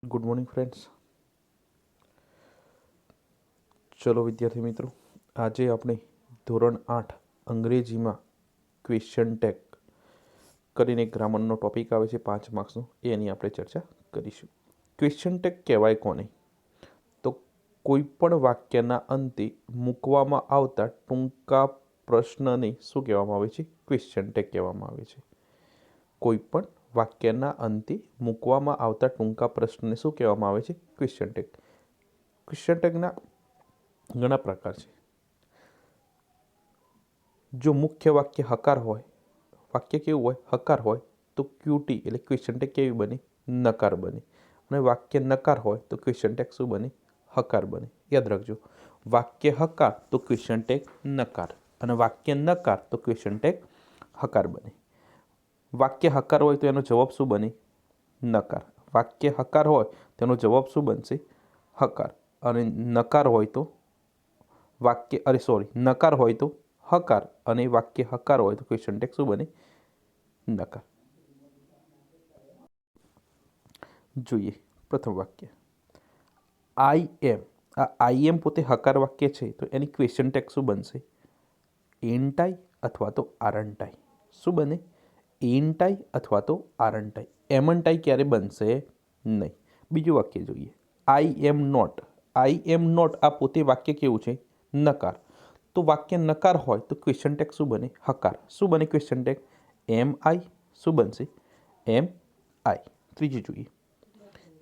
Good morning friends. ચલો વિદ્યાર્થી મિત્રો, આજે આપણે ધોરણ 8 અંગ્રેજીમાં ક્વેશ્ચન ટેગ કરીને ગ્રામરનો ટોપિક આવે છે 5 માર્ક્સનો, એની આપણે ચર્ચા કરીશું. ક્વેશ્ચન ટેગ કહેવાય કોને? તો કોઈ પણ વાક્યના અંતે મૂકવામાં આવતા ટૂંકા પ્રશ્નને શું કહેવામાં આવે છે? ક્વેશ્ચન ટેગ કહેવામાં આવે છે. કોઈ પણ વાક્યના અંતે મૂકવામાં આવતા ટૂંકા પ્રશ્નને શું કહેવામાં આવે છે? Question tag. ક્વેશ્ચન ટેગના ઘણા પ્રકાર છે. જો મુખ્ય વાક્ય હકાર હોય, વાક્ય કેવું હોય? હકાર હોય તો ક્યુટી એટલે ક્વેશ્ચન ટેગ કેવી બને? નકાર બને. અને વાક્ય નકાર હોય તો ક્વેશ્ચન ટેગ શું બને? હકાર બને. યાદ રાખજો, વાક્ય હકાર તો ક્વેશ્ચન ટેગ નકાર, અને વાક્ય નકાર તો ક્વેશ્ચન ટેગ હકાર બને. વાક્ય હકાર હોય તો એનો જવાબ શું બને? નકાર. વાક્ય હકાર હોય તેનો જવાબ શું બનશે? હકાર. અને નકાર હોય તો નકાર હોય તો હકાર, અને વાક્ય હકાર હોય તો ક્વેશ્ચન ટેગ શું બને? નકાર. જોઈએ પ્રથમ વાક્ય, આઈ એમ. આ આઈ એમ પોતે હકાર વાક્ય છે તો એની ક્વેશ્ચન ટેગ શું બનશે? એન્ટાઈ અથવા તો આરંટાઈ. શું બને? એન્ટાઈ અથવા તો આરંટાઈ. એમન્ટાઈ ક્યારે બનશે નહીં. બીજું વાક્ય જોઈએ, આઈ am not. I am not આ પોતે વાક્ય કેવું છે? નકાર. તો વાક્ય નકાર હોય તો ક્વેશ્ચન ટેગ શું બને? હકાર. શું બને ક્વેશ્ચન ટેગ? એમ આઈ. શું બનશે? એમ આઈ. ત્રીજું જોઈએ,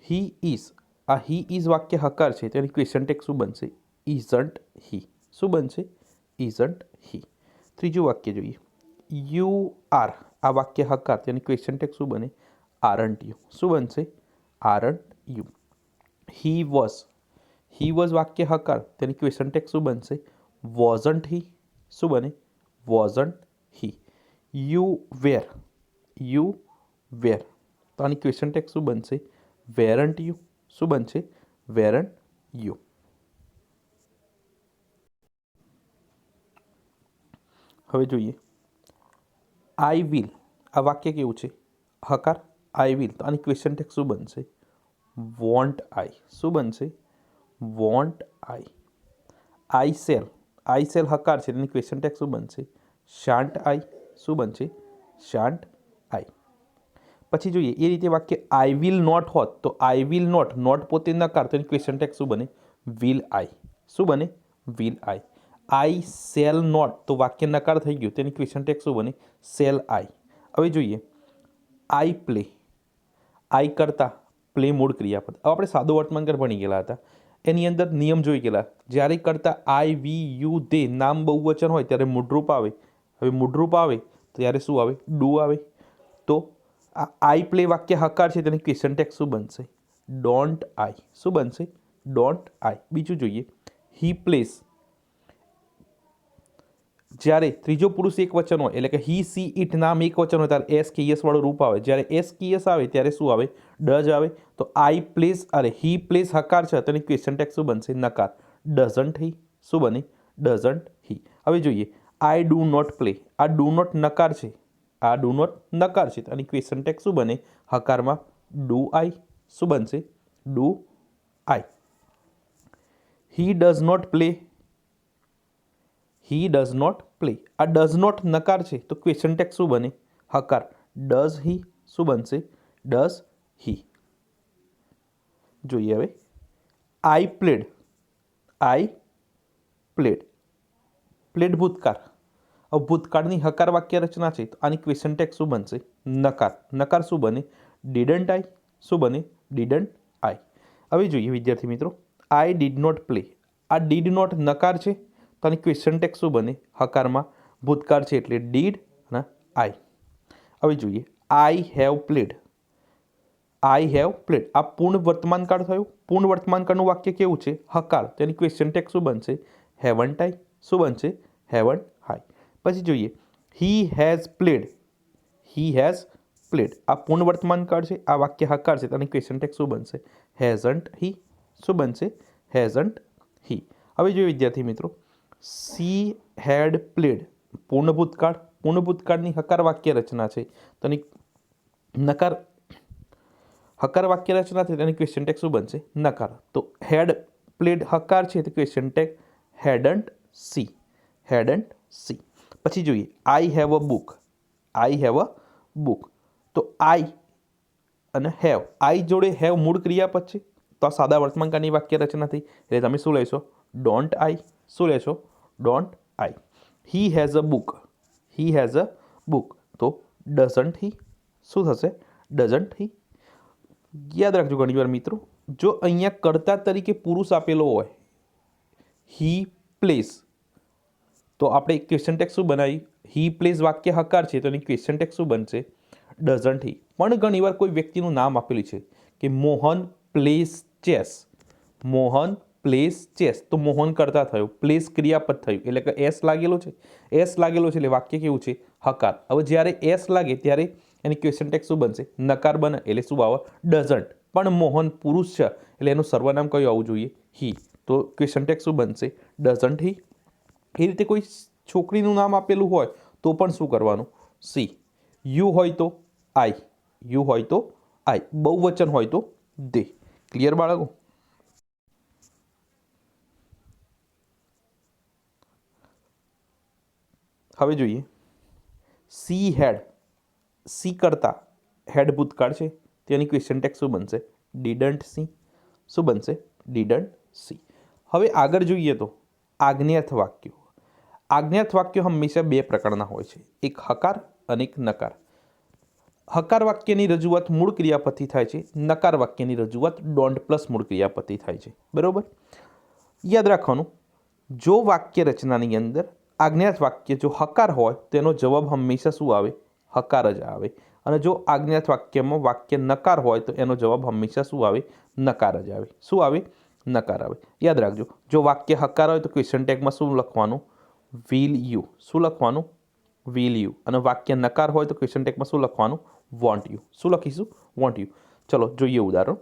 હી ઇઝ. આ હી ઇઝ વાક્ય હકાર છે તો એની ક્વેશ્ચન ટેગ શું બનશે? ઇઝન્ટ હી. શું બનશે? ઇઝન્ટ હી. ત્રીજું વાક્ય જોઈએ, યુ આર. આ વાક્ય હકાર તેની ક્વેશ્ચન ટેગ શું બને? Aren't you. શું બનશે? Aren't you. He was. He was વાક્ય હકાર તેની ક્વેશ્ચન ટેગ શું બનશે? Wasn't he. શું બને? Wasn't he. You were. You were. તો આની ક્વેશ્ચન ટેગ શું બનશે? Weren't you. શું બનશે? Weren't you. હવે જોઈએ, આઈ વિલ. આ વાક્ય કેવું છે? હકાર. I will. તો આની ક્વેશ્ચન ટેગ શું બનશે? Won't I. શું બનશે? Won't I. I shall. I cell હકાર છે તેની ક્વેશ્ચન ટેગ શું બનશે? શાન્ટ આઈ. શું બનશે? શાન્ટ આઈ. પછી જોઈએ એ રીતે વાક્ય આઈ વિલ નોટ હોત તો આઈ વિલ નોટ, નોટ પોતે નકાર તો એની ક્વેશ્ચન ટેગ શું બને? Will I. શું બને? Will I. I shall not તો વાક્ય નકાર થઈ ગયું, તેની ક્વેશ્ચન ટેગ શું બને? સેલ આઈ. હવે જોઈએ, આઈ પ્લે. આઈ કરતા પ્લે મૂળ ક્રિયાપદ. હવે આપણે સાદો વર્તમાનકાળ ભણી ગયેલા હતા, એની અંદર નિયમ જોઈ ગયેલા. જ્યારે કરતા આઈ વી યુ દે નામ બહુવચન હોય ત્યારે મૂળરૂપ આવે. હવે મૂળરૂપ આવે ત્યારે શું આવે? ડુ આવે. તો આ આઈ પ્લે વાક્ય હકાર છે તેની ક્વેશ્ચન ટેગ શું બનશે? ડોન્ટ આઈ. શું બનશે? ડોન્ટ આઈ. બીજું જોઈએ, હી પ્લેસ. જ્યારે ત્રીજો પુરુષ એક વચન હોય એટલે કે હી સી ઇટ નામ એક વચન હોય ત્યારે એસ કે યસ વાળું રૂપ આવે. જ્યારે એસ કે યસ આવે ત્યારે શું આવે? ડઝ આવે. તો આઈ પ્લેસ હી પ્લેસ હકાર છે તો એની ક્વેશ્ચન ટેગ શું બનશે? નકાર. ડઝન્ટ હી. શું બને? ડઝન્ટ હી. હવે જોઈએ, આઈ ડુ નોટ પ્લે. આ ડુ નોટ નકાર છે. આ ડુ નોટ નકાર છે તો આની ક્વેશ્ચન ટેગ શું બને? હકારમાં ડુ આઈ. શું બનશે? Do I. He does not play. He does not play. આ ડઝ નોટ નકાર છે તો ક્વેશ્ચન ટેગ શું બને? હકાર. Does he. શું બનશે? Does he. જોઈએ હવે, I played. I played. Played ભૂતકાળ. હવે ભૂતકાળની હકાર વાક્ય રચના છે તો આની ક્વેશ્ચન ટેગ શું બનશે? નકાર. નકાર શું બને? ડીડન્ટ આઈ. શું બને? ડીડન્ટ આઈ. હવે જોઈએ વિદ્યાર્થી મિત્રો, આઈ ડીડ નોટ પ્લે. આ ડીડ નોટ નકાર છે તો આની ક્વેશ્ચન ટેગ શું બને? હકારમાં ભૂતકાળ છે એટલે ડીડ અને આઈ. હવે જોઈએ, I have played. I have played. આ પૂર્ણ વર્તમાનકાળ થયું. પૂર્ણ વર્તમાનકાળનું વાક્ય કેવું છે? હકાર. તેની ક્વેશ્ચન ટેગ શું બનશે? હેવન્ટ આઈ. શું બનશે? Haven't high. પછી જોઈએ, he has played. He has played. આ પૂર્ણ વર્તમાનકાળ છે, આ વાક્ય હકાર છે તેની ક્વેશ્ચન ટેગ શું બનશે? હેઝન્ટ હી. શું બનશે? હેઝન્ટ હી. હવે જોઈએ વિદ્યાર્થી મિત્રો, સી હેડ પ્લેડ. પૂર્ણ ભૂતકાળ. પૂર્ણ ભૂતકાળની હકાર વાક્ય રચના છે તો એની નકાર હકાર વાક્ય રચના થઈ તેની ક્વેશ્ચન ટેગ શું બનશે? નકાર. તો હેડ પ્લેડ હકાર છે તો ક્વેશ્ચન ટેગ હેડન્ટ સી, હેડન્ટ સી. પછી જોઈએ I have a book, I have a book. તો આઈ અને હેવ, આઈ જોડે હેવ મૂળ ક્રિયાપદ છે તો આ સાદા વર્તમાનકાળની વાક્ય રચના થઈ એટલે તમે શું લેશો? ડોન્ટ આઈ. શું લેશો? Don't I. He has a book, he has a book. તો ડઝન્ટ હી. શું થશે? ડઝન્ટ હી. યાદ રાખજો ઘણીવાર મિત્રો, જો અહીંયા કર્તા તરીકે પુરુષ આપેલો હોય હી પ્લેસ, તો આપણે ક્વેશ્ચન ટેગ શું બનાવી? હી પ્લેસ વાક્ય હકાર છે તો એની ક્વેશ્ચન ટેગ શું બનશે? ડઝન્ટ હી. પણ ઘણીવાર કોઈ વ્યક્તિનું નામ આપેલું છે કે Mohan place chess, Mohan place chess, તો મોહન કરતા થયો, પ્લેસ ક્રિયાપદ થયું એટલે કે એસ લાગેલો છે, એસ લાગેલો છે એટલે વાક્ય કેવું છે? હકાર. હવે જ્યારે એસ લાગે ત્યારે એની ક્વેશ્ચન ટેગ શું બનશે? નકાર બને એટલે શું આવે? ડઝન્ટ. પણ મોહન પુરુષ છે એટલે એનું સર્વનામ કયું આવવું જોઈએ? હી. તો ક્વેશ્ચન ટેગ શું બનશે? ડઝન્ટ હી. એ રીતે કોઈ છોકરીનું નામ આપેલું હોય તો પણ શું કરવાનું? સી. યુ હોય તો આઈ, યુ હોય તો આઈ, બહુવચન હોય તો દે. ક્લિયર બાળકો? હવે જોઈએ સી હેડ, સી કરતા હેડ ભૂતકાળ છે તેની ક્વેશ્ચન ટેગ શું બનશે? Didn't C. શું બનશે? Didn't C. હવે આગળ જોઈએ તો આજ્ઞાર્થ વાક્યો. આજ્ઞાર્થ વાક્યો હંમેશા બે પ્રકારના હોય છે, એક હકાર અને એક નકાર. હકાર વાક્યની રજૂઆત મૂળ ક્રિયાપદથી થાય છે, નકાર વાક્યની રજૂઆત ડોન્ટ પ્લસ મૂળ ક્રિયાપદથી થાય છે. બરાબર? યાદ રાખવાનું, જો વાક્ય રચનાની અંદર આજ્ઞાર્થ વાક્ય જો હકાર હોય તો એનો જવાબ હંમેશા શું આવે? હકાર જ આવે. અને જો આજ્ઞાર્થ વાક્યમાં વાક્ય નકાર હોય તો એનો જવાબ હંમેશા શું આવે? નકાર જ આવે. શું આવે? નકાર આવે. યાદ રાખજો, જો વાક્ય હકાર હોય તો ક્વેશ્ચન ટેગમાં શું લખવાનું? Will you. શું લખવાનું? Will you. અને વાક્ય નકાર હોય તો ક્વેશ્ચન ટેગમાં શું લખવાનું? Want you. શું લખીશું? Want you. ચલો જોઈએ ઉદાહરણ.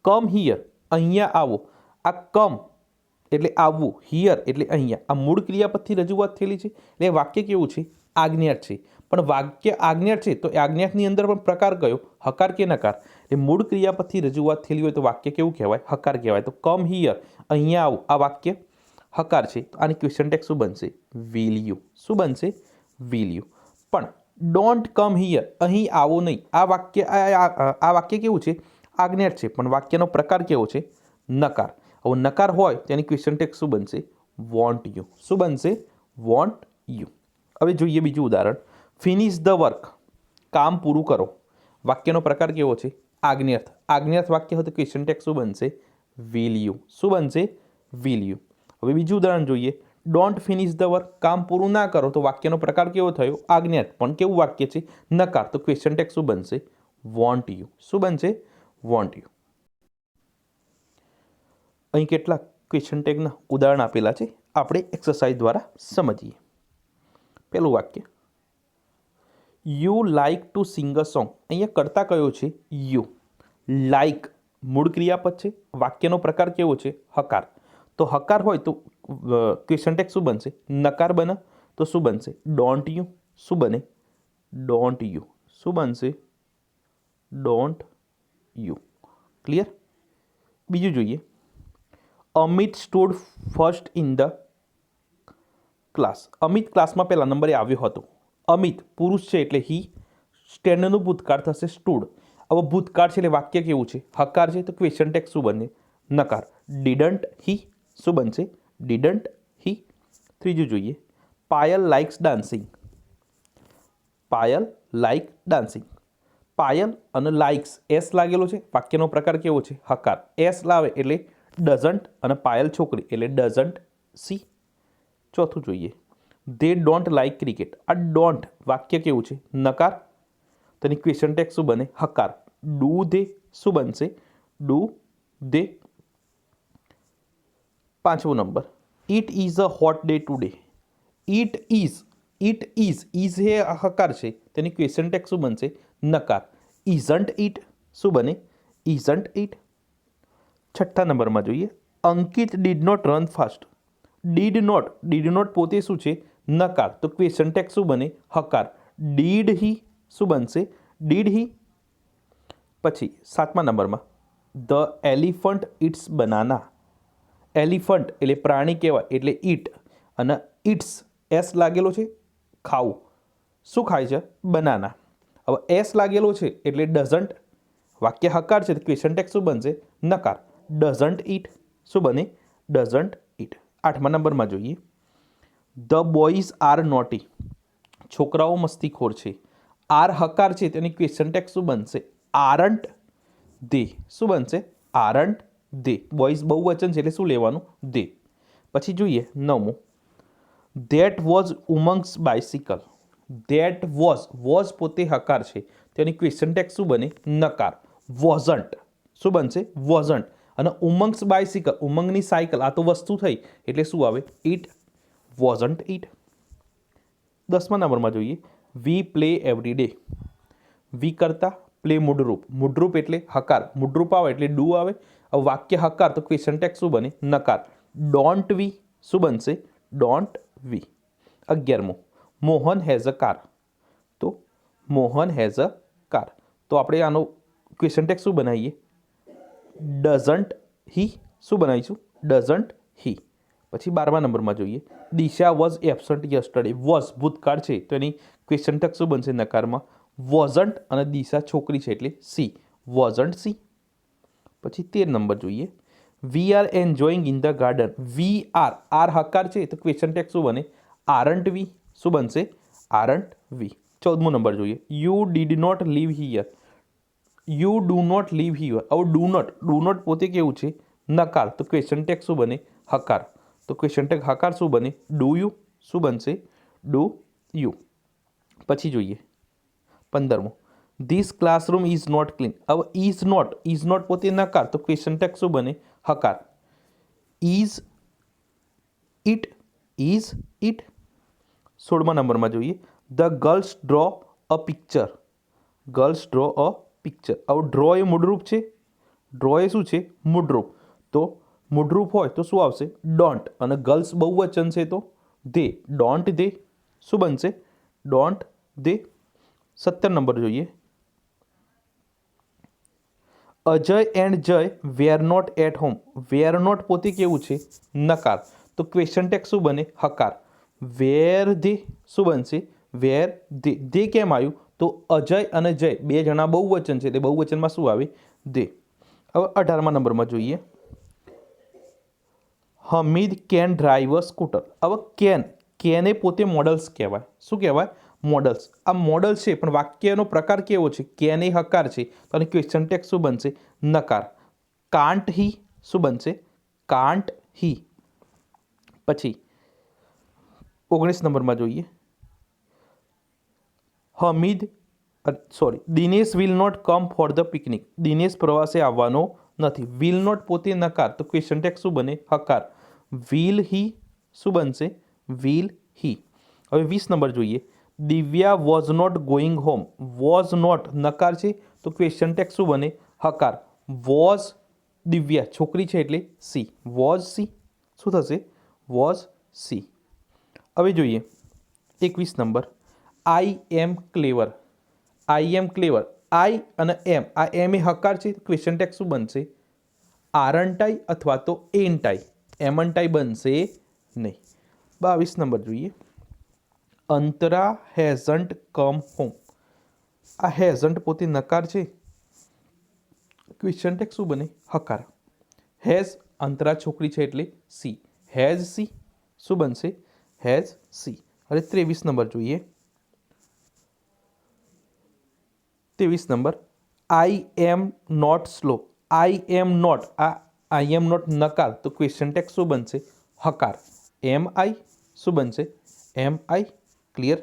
કમ હિયર, અહીંયા આવો. આ કમ એટલે આવવું, હિયર એટલે અહીંયા, આ મૂળ ક્રિયાપદથી રજૂઆત થયેલી છે એટલે વાક્ય કેવું છે? આજ્ઞાર્થ છે. પણ વાક્ય આજ્ઞાર્થ છે તો આજ્ઞાર્થની અંદર પણ પ્રકાર કયો? હકાર કે નકાર? એ મૂળ ક્રિયાપદથી રજૂઆત થયેલી હોય તો વાક્ય કેવું કહેવાય? હકાર કહેવાય. તો કમ હિયર, અહીંયા આવો, આ વાક્ય હકાર છે તો આની ક્વેશ્ચન ટેગ શું બનશે? Will you. શું બનશે? Will you. પણ ડોન્ટ કમ હિયર, અહીં આવો નહીં, આ વાક્ય આ વાક્ય કેવું છે? આજ્ઞાર્થ છે. પણ વાક્યનો પ્રકાર કેવો છે? નકાર. હવે નકાર હોય તેની ક્વેશ્ચન ટેગ શું બનશે? Want you. શું બનશે? Want you. હવે જોઈએ બીજું ઉદાહરણ. ફિનિશ ધ વર્ક, કામ પૂરું કરો. વાક્યનો પ્રકાર કેવો છે? આજ્ઞાર્થ. આજ્ઞાર્થ વાક્ય હોય તો ક્વેશ્ચન ટેગ શું બનશે? Will you. શું બનશે? Will you. હવે બીજું ઉદાહરણ જોઈએ. ડોન્ટ ફિનિશ ધ વર્ક, કામ પૂરું ના કરો તો વાક્યનો પ્રકાર કેવો થયો? આજ્ઞાર્થ. પણ કેવું વાક્ય છે? નકાર. તો ક્વેશ્ચન ટેગ શું બનશે? Want you. શું બનશે? Want you. અહીં કેટલાક ક્વેશ્ચન ટેગના ઉદાહરણ આપેલા છે, આપણે એક્સરસાઇઝ દ્વારા સમજીએ. પહેલું વાક્ય, you like to sing a song. અહીંયા કરતા કયો છે? યુ. લાઇક મૂળ ક્રિયાપદ છે, વાક્યનો પ્રકાર કેવો છે? હકાર. તો હકાર હોય તો ક્વેશ્ચન ટેગ શું બનશે? નકાર બને. તો શું બનશે? Don't you. શું બને? Don't you. શું બનશે? Don't you. ક્લિયર? બીજું જોઈએ. Amit stood first in the class. Amit ક્લાસમાં પહેલા નંબરે આવ્યો હતો. અમિત પુરુષ છે એટલે હી, સ્ટેન્ડનું ભૂતકાળ થશે સ્ટુડ. હવે ભૂતકાળ છે એટલે વાક્ય કેવું છે? હકાર છે તો ક્વેશ્ચન ટેગ શું બને? નકાર. ડીડન્ટ હી. શું બનશે? ડીડન્ટ હી. ત્રીજું જોઈએ. Payal likes dancing. Payal like dancing. Payal અને લાઇક્સ એસ લાગેલો છે, વાક્યનો પ્રકાર કેવો છે? હકાર. એસ લાવે એટલે ડઝન્ટ અને પાયલ છોકરી એટલે ડઝન્ટ સી. ચોથું જોઈએ. They don't like cricket. આ ડોન્ટ વાક્ય કેવું છે? નકાર. તેની ક્વેશ્ચન ટેગ શું બને? હકાર. Do they. શું બનશે? Do they. પાંચમો number. It is a hot day today. It is, it is એ હકાર છે તેની ક્વેશ્ચન ટેગ શું બનશે? નકાર. Isn't it. શું બને? Isn't it. છઠ્ઠા નંબરમાં જોઈએ. Ankit did not run fast. Did not પોતે શું છે? નકાર. તો ક્વેશ્ચન ટેગ શું બને? હકાર. Did he. શું બનશે? Did he. પછી 7મા નંબરમાં the elephant eats banana. Elephant એટલે પ્રાણી કહેવાય, એટલે ઈટ અને ઇટ્સ એસ લાગેલો છે, ખાવું. શું ખાય છે? બનાના. હવે એસ લાગેલો છે એટલે ડઝન્ટ. વાક્ય હકાર છે તો ક્વેશ્ચન ટેગ શું બનશે? નકાર. ડઝન્ટ ઈટ. શું બને? ડઝન્ટ ઈટ. 8મા નંબરમાં જોઈએ, ધ બોયઝ આર નોટી. છોકરાઓ મસ્તીખોર છે. આર હકાર છે તેની ક્વેશ્ચન ટેગ શું બનશે? આરન્ટ દે. શું બનશે? આરન્ટ દે. બોયઝ બહુવચન છે એટલે શું લેવાનું? દે. પછી જોઈએ 9મું, that was Umang's bicycle. That was પોતે હકાર છે તેની ક્વેશ્ચન ટેગ શું બને? નકાર. વોઝન્ટ. શું બનશે? વોઝન્ટ. અને ઉમંગ્સ બાઇસિકલ, ઉમંગની સાયકલ, આ તો વસ્તુ થઈ એટલે શું આવે? ઇટ. Wasn't it. 10મા નંબરમાં જોઈએ, વી પ્લે એવરી ડે. વી કરતા પ્લે મૂળરૂપ. મૂળરૂપ એટલે હકાર. મૂળરૂપ આવે એટલે ડુ આવે. હવે વાક્ય હકાર તો ક્વેશ્ચન ટેગ શું બને? નકાર. Don't we. શું બનશે? Don't we. 11મું, મોહન હેઝ અ કાર. તો મોહન હેઝ અ કાર. તો આપણે આનો ક્વેશ્ચન ટેગ શું બનાવીએ? ડઝન્ટ હી. શું બનાવીશું? ડઝન્ટ હી. પછી 12મા નંબરમાં જોઈએ, દિશા વોઝ એબસન્ટ યસ્ટરડે. વોઝ ભૂતકાળ છે તો એની ક્વેશ્ચન ટેગ શું બનશે? નકારમાં. વોઝન્ટ અને દિશા છોકરી છે એટલે સી. Wasn't C. પછી 13 નંબર જોઈએ, we are enjoying in the garden. We are, are હકાર છે તો ક્વેશ્ચન ટેગ શું બને? Aren't we. શું બનશે? Aren't we. 14મો નંબર જોઈએ, you did not leave here. You do not leave here. હવે ડુ નોટ પોતે કેવું છે? નકાર. તો ક્વેશ્ચન ટેગ શું બને? હકાર. તો ક્વેશ્ચન ટેગ હકાર શું બને? Do you. શું બનશે? Do you. પછી જોઈએ 15મો, this classroom is not clean. હવે ઇઝ નોટ પોતે નકાર તો ક્વેશ્ચન ટેગ શું બને? હકાર. Is it. Is it. 16મા નંબરમાં જોઈએ, the girls draw a picture. Girls draw a picture. હવે ડ્રો એ મૂળરૂપ છે. ડ્રો એ શું છે? મૂળરૂપ. તો મૂળરૂપ હોય તો શું આવશે? ડોન્ટ. અને ગર્લ્સ બહુવચન છે તો દે. ડોન્ટ દે. શું બનશે? Don't they. 17 નંબર જોઈએ, Ajay and Jay were not at home. Were not પોતે કેવું છે? નકાર. તો ક્વેશ્ચન ટેગ શું બને? હકાર. Were they. શું બનશે? વેર ધે. ધે કેમ આવ્યું? તો અજય અને જય બે જણા બહુવચન છે એટલે બહુવચનમાં શું આવે? ધે. હવે 18મા નંબરમાં જોઈએ, Hamid can drive a scooter. હવે કેને પોતે મોડલ્સ કહેવાય. શું કહેવાય? મોડલ્સ. આ મોડલ છે પણ વાક્યનો પ્રકાર કેવો છે? કેન એ હકાર છે તો આની ક્વેશ્ચન ટેગ શું બનશે? નકાર. Can't he. શું બનશે? Can't he. પછી 19 નંબરમાં જોઈએ, Dinesh will not come for the picnic. Dinesh પ્રવાસે આવવાનો નથી. વિલ નોટ પોતે નકાર તો ક્વેશ્ચન ટેગ શું બને? હકાર. Will he. શું બનશે? Will he. હવે 20 નંબર જોઈએ, Divya was not going home. Was not નકાર છે તો ક્વેશ્ચન ટેગ શું બને? હકાર. વોઝ દિવ્યા છોકરી છે એટલે સી. Was C. શું થશે? Was C. હવે જોઈએ 21 નંબર, આઈ એમ ક્લેવર. આઈ એમ ક્લેવર. આઈ અને એમ, આ એમ એ હકાર છે. ક્વેશ્ચન ટેગ શું બનશે? આરંટાઈ અથવા તો એન્ટાઈ. એમન્ટાઈ બનશે નહીં. 22 નંબર જોઈએ, અંતરા હેઝન્ટ કમ હોમ. આ હેઝન્ટ પોતે નકાર છે. ક્વેશ્ચન ટેગ શું બને? હકાર. હેઝ અંતરા છોકરી છે એટલે સી. Has she. શું બનશે? Has she. હવે 23 નંબર જોઈએ, 23 number, I am not slow. I am not, આ આઈ એમ નોટ નકાર તો ક્વેશ્ચન ટેગ શું બનશે? હકાર. એમ આઈ. શું બનશે? એમ આઈ. ક્લિયર?